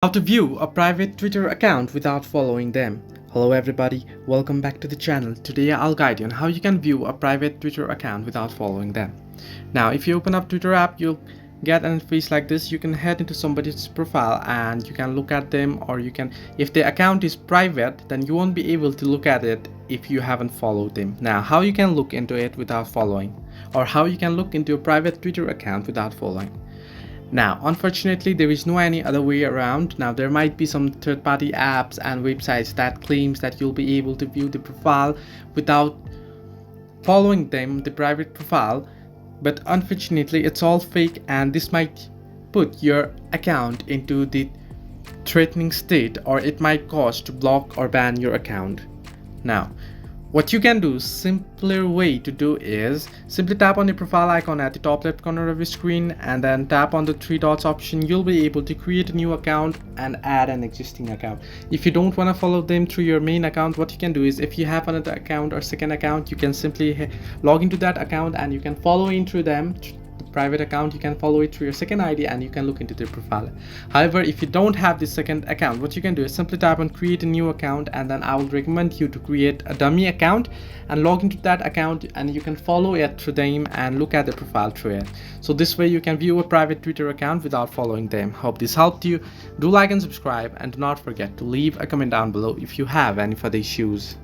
How to view a private Twitter account without following them. Hello everybody, welcome back to the channel. Today I'll guide you on how you can view a private Twitter account without following them. Now if you open up Twitter app, you'll get an interface like this. You can head into somebody's profile and you can look at them, or you can, if their account is private, then you won't be able to look at it if you haven't followed them. Now how you can look into it without following, or how you can look into a private Twitter account without following. Now, unfortunately, there is no any other way around. Now, there might be some third-party apps and websites that claims that you'll be able to view the profile without following them, the private profile, but unfortunately, it's all fake, and this might put your account into the threatening state, or it might cause to block or ban your account. Now, what you can do, simpler way to do is simply tap on the profile icon at the top left corner of your screen and then tap on the three dots option. You'll be able to create a new account and add an existing account. If you don't want to follow them through your main account, what you can do is, if you have another account or second account, you can simply log into that account and you can follow in through them. Private account, you can follow it through your second ID and you can look into their profile. However, if you don't have this second account, what you can do is simply tap on create a new account, and then I would recommend you to create a dummy account and log into that account, and you can follow it through them and look at the profile through it. So this way you can view a private Twitter account without following them. Hope this helped you. Do like and subscribe, and do not forget to leave a comment down below if you have any further issues.